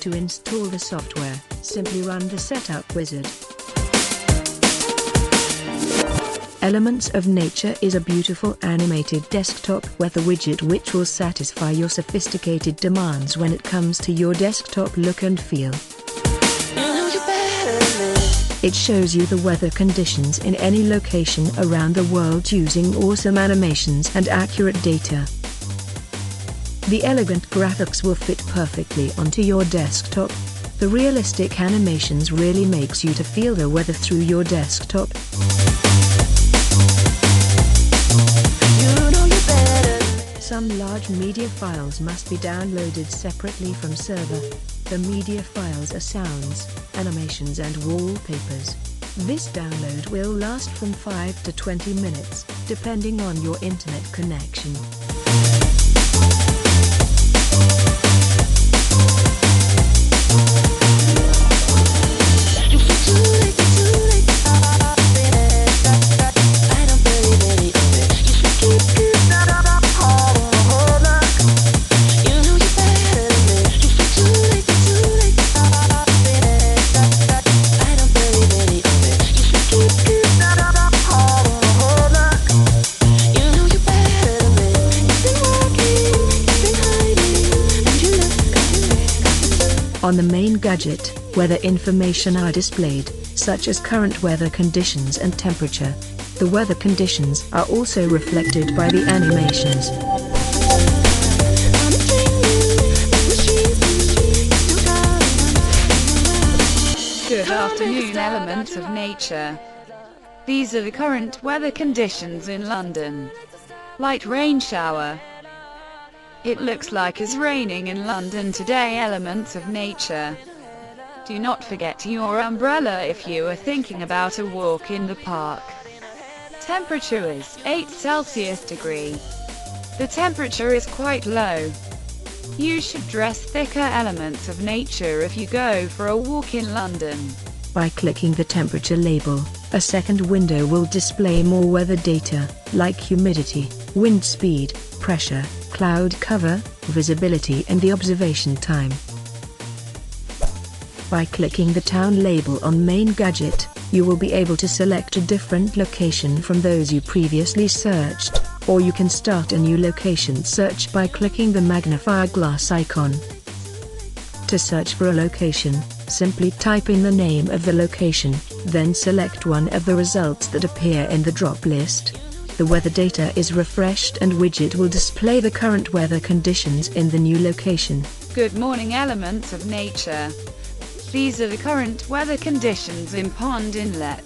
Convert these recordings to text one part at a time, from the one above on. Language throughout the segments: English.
To install the software, simply run the Setup wizard. Elements of Nature is a beautiful animated desktop weather widget which will satisfy your sophisticated demands when it comes to your desktop look and feel. It shows you the weather conditions in any location around the world using awesome animations and accurate data. The elegant graphics will fit perfectly onto your desktop. The realistic animations really makes you to feel the weather through your desktop. Some large media files must be downloaded separately from server. The media files are sounds, animations and wallpapers. This download will last from 5 to 20 minutes, depending on your internet connection. On the main gadget, weather information are displayed, such as current weather conditions and temperature. The weather conditions are also reflected by the animations. Good afternoon, elements of nature. These are the current weather conditions in London. Light rain shower. It looks like it's raining in London today, elements of nature. Do not forget your umbrella if you are thinking about a walk in the park. Temperature is 8 Celsius degree. The temperature is quite low. You should dress thicker, elements of nature, if you go for a walk in London. By clicking the temperature label, a second window will display more weather data, like humidity, wind speed, pressure, cloud cover, visibility and the observation time. By clicking the town label on main gadget, you will be able to select a different location from those you previously searched, or you can start a new location search by clicking the magnifying glass icon. To search for a location, simply type in the name of the location, then select one of the results that appear in the drop list. The weather data is refreshed and widget will display the current weather conditions in the new location. Good morning, elements of nature. These are the current weather conditions in Pond Inlet.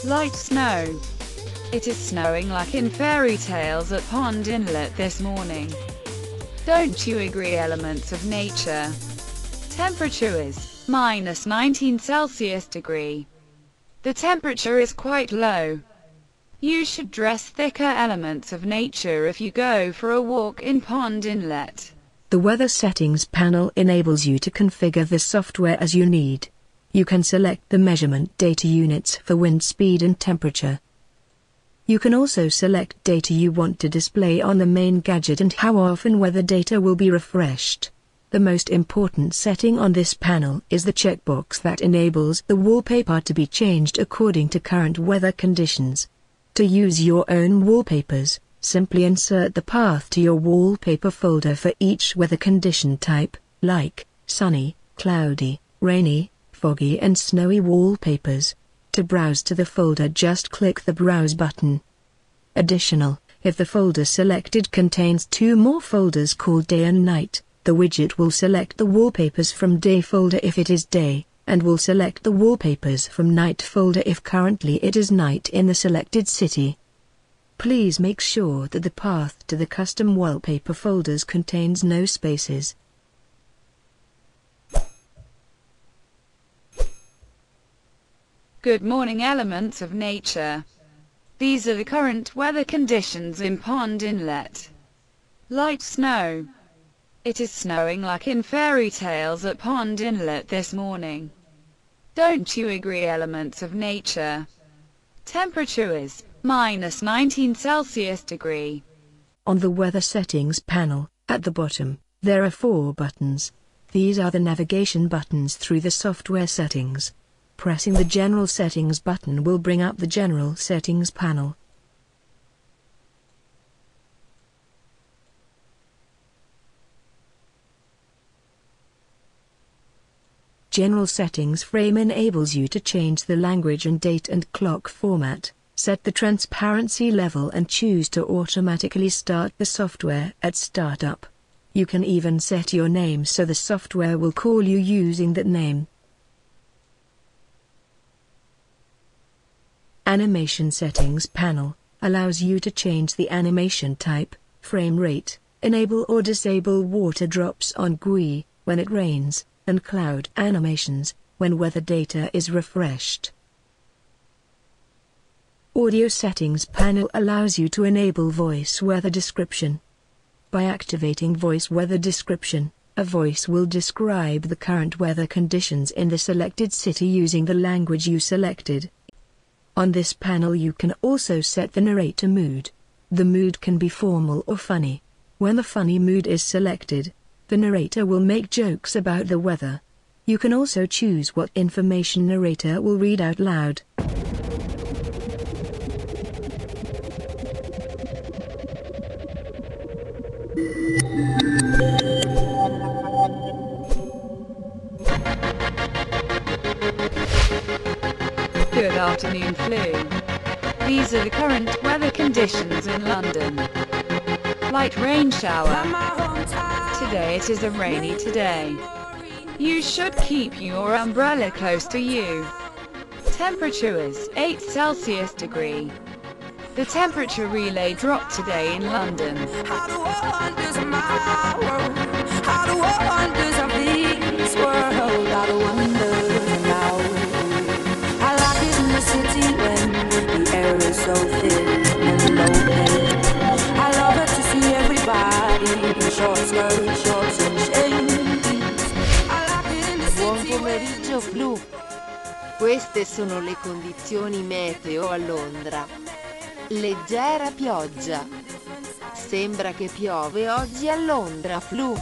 Light snow. It is snowing like in fairy tales at Pond Inlet this morning. Don't you agree, elements of nature? Temperature is minus 19 Celsius degree. The temperature is quite low. You should dress thicker, elements of nature, if you go for a walk in Pond Inlet. The weather settings panel enables you to configure the software as you need. You can select the measurement data units for wind speed and temperature. You can also select data you want to display on the main gadget and how often weather data will be refreshed. The most important setting on this panel is the checkbox that enables the wallpaper to be changed according to current weather conditions. To use your own wallpapers, simply insert the path to your wallpaper folder for each weather condition type, like sunny, cloudy, rainy, foggy and snowy wallpapers. To browse to the folder, just click the Browse button. Additional, if the folder selected contains two more folders called Day and Night, the widget will select the wallpapers from Day folder if it is day, and will select the wallpapers from Night folder if currently it is night in the selected city. Please make sure that the path to the custom wallpaper folders contains no spaces. Good morning, elements of nature. These are the current weather conditions in Pond Inlet. Light snow. It is snowing like in fairy tales at Pond Inlet this morning. Don't you agree, elements of nature? Temperature is minus 19 Celsius degree. On the weather settings panel, at the bottom, there are 4 buttons. These are the navigation buttons through the software settings. Pressing the General Settings button will bring up the General Settings panel. General Settings frame enables you to change the language and date and clock format, set the transparency level and choose to automatically start the software at startup. You can even set your name so the software will call you using that name. Animation Settings panel allows you to change the animation type, frame rate, enable or disable water drops on GUI when it rains, and cloud animations when weather data is refreshed. Audio Settings panel allows you to enable voice weather description. By activating voice weather description, a voice will describe the current weather conditions in the selected city using the language you selected. On this panel you can also set the narrator mood. The mood can be formal or funny. When the funny mood is selected, the narrator will make jokes about the weather. You can also choose what information narrator will read out loud. Good afternoon, Flu. These are the current weather conditions in London. Light rain shower. Today it is a rainy today. You should keep your umbrella close to you. Temperature is 8 Celsius degree. The temperature relay dropped today in London. So thin and lonely. I love it to see everybody in short skirts, shorts and shades. Buon pomeriggio, Flu. Queste sono le condizioni meteo a Londra. Leggera pioggia. Sembra che piove oggi a Londra, Flu.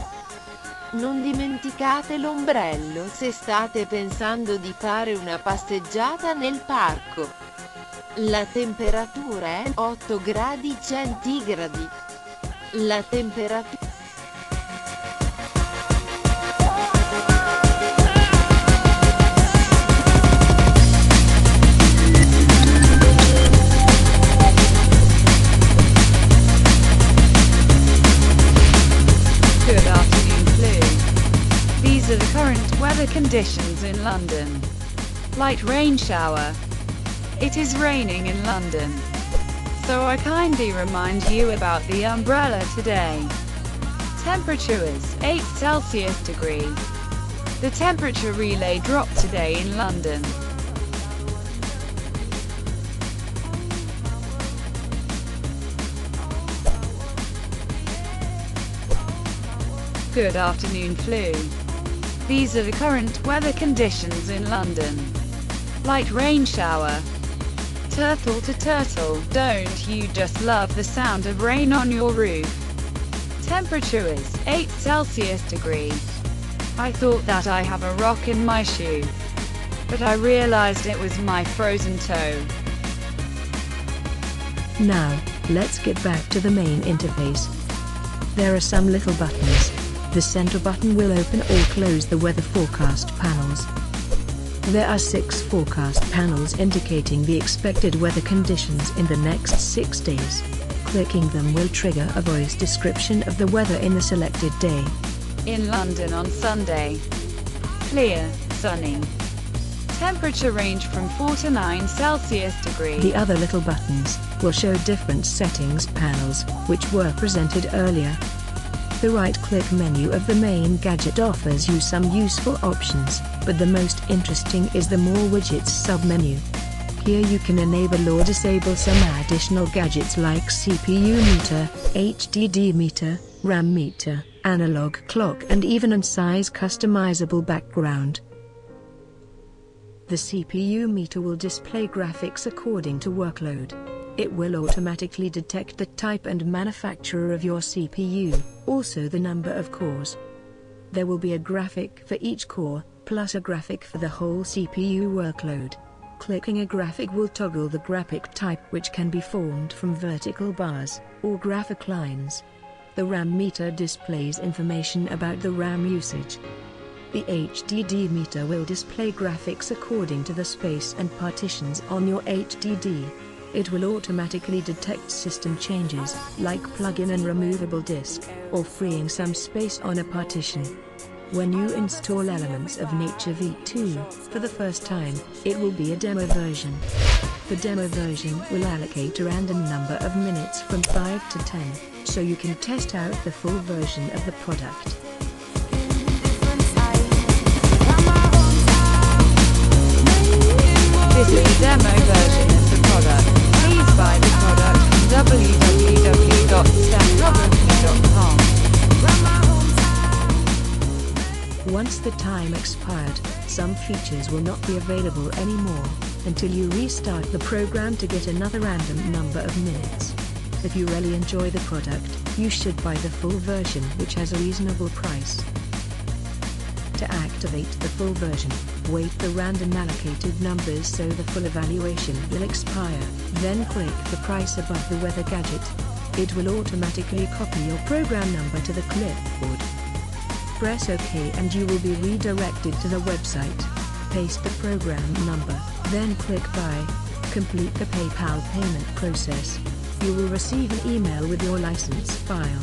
Non dimenticate l'ombrello se state pensando di fare una passeggiata nel parco. La temperatura è 8 gradi centigradi. La temperatura... Good afternoon, Flu. These are the current weather conditions in London. Light rain shower. It is raining in London. So I kindly remind you about the umbrella today. Temperature is 8 Celsius degree. The temperature relay dropped today in London. Good afternoon, Flu. These are the current weather conditions in London. Light rain shower. Turtle to turtle, don't you just love the sound of rain on your roof? Temperature is 8 Celsius degree. I thought that I have a rock in my shoe, but I realized it was my frozen toe. Now, let's get back to the main interface. There are some little buttons. The center button will open or close the weather forecast panels. There are 6 forecast panels indicating the expected weather conditions in the next 6 days. Clicking them will trigger a voice description of the weather in the selected day. In London on Sunday. Clear, sunny. Temperature range from 4 to 9 Celsius degree. The other little buttons will show different settings panels, which were presented earlier. The right-click menu of the main gadget offers you some useful options, but the most interesting is the More Widgets sub-menu. Here you can enable or disable some additional gadgets like CPU meter, HDD meter, RAM meter, analog clock and even a size customizable background. The CPU meter will display graphics according to workload. It will automatically detect the type and manufacturer of your CPU, also the number of cores. There will be a graphic for each core, plus a graphic for the whole CPU workload. Clicking a graphic will toggle the graphic type, which can be formed from vertical bars or graphic lines. The RAM meter displays information about the RAM usage. The HDD meter will display graphics according to the space and partitions on your HDD. It will automatically detect system changes, like plug-in and removable disk, or freeing some space on a partition. When you install Elements of Nature V2 for the first time, it will be a demo version. The demo version will allocate a random number of minutes from 5 to 10, so you can test out the full version of the product. This is the demo version of the product. Please buy the product from www.stephrobinson.com. Once the time expired, some features will not be available anymore, until you restart the program to get another random number of minutes. If you really enjoy the product, you should buy the full version, which has a reasonable price. To activate the full version, wait the random allocated numbers so the full evaluation will expire, then click the price above the weather gadget. It will automatically copy your program number to the clipboard. Press OK and you will be redirected to the website. Paste the program number, then click Buy. Complete the PayPal payment process. You will receive an email with your license file.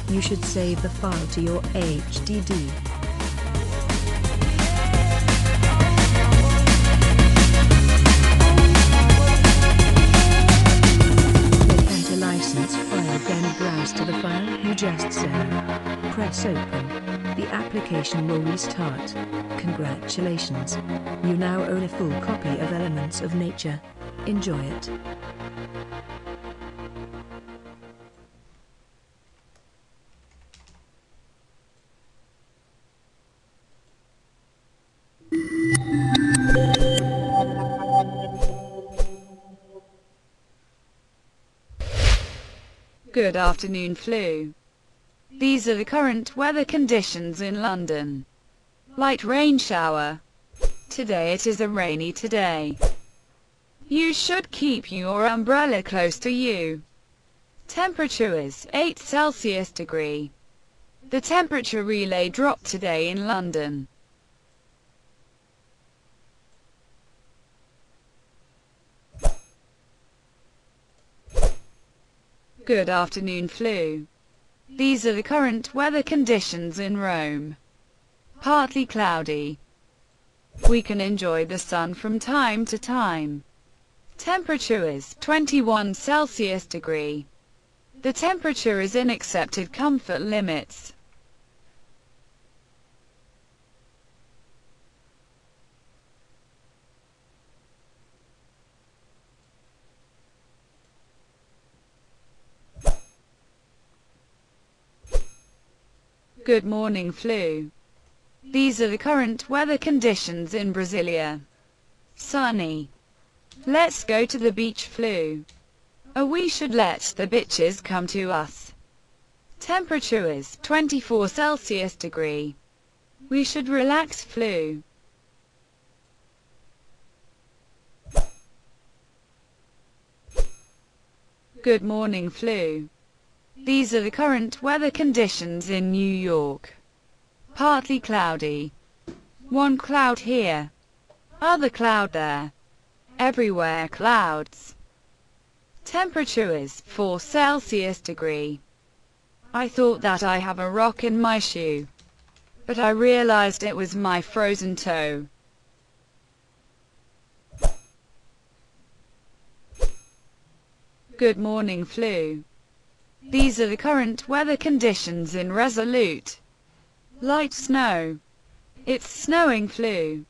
You should save the file to your HDD. Click Enter License File, then browse to the file you just saved. Press Open. The application will restart. Congratulations! You now own a full copy of Elements of Nature. Enjoy it. Good afternoon, Flu. These are the current weather conditions in London. Light rain shower. Today it is a rainy today. You should keep your umbrella close to you. Temperature is 8 Celsius degree. The temperature relay dropped today in London. Good afternoon, Flu. These are the current weather conditions in Rome. Partly cloudy. We can enjoy the sun from time to time. Temperature is 21 Celsius degree. The temperature is in accepted comfort limits. Good morning, Flu. These are the current weather conditions in Brasilia. Sunny. Let's go to the beach, Flu. Or we should let the bitches come to us. Temperature is 24 Celsius degree. We should relax, Flu. Good morning, Flu. These are the current weather conditions in New York. Partly cloudy. One cloud here. Other cloud there. Everywhere clouds. Temperature is 4 Celsius degree. I thought that I have a rock in my shoe, but I realized it was my frozen toe. Good morning, Flu. These are the current weather conditions in Resolute. Light snow. It's snowing, Flu.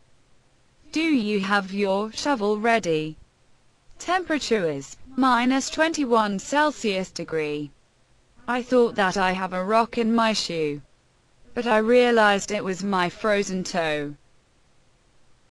Do you have your shovel ready? Temperature is minus 21 Celsius degree. I thought that I have a rock in my shoe, but I realized it was my frozen toe.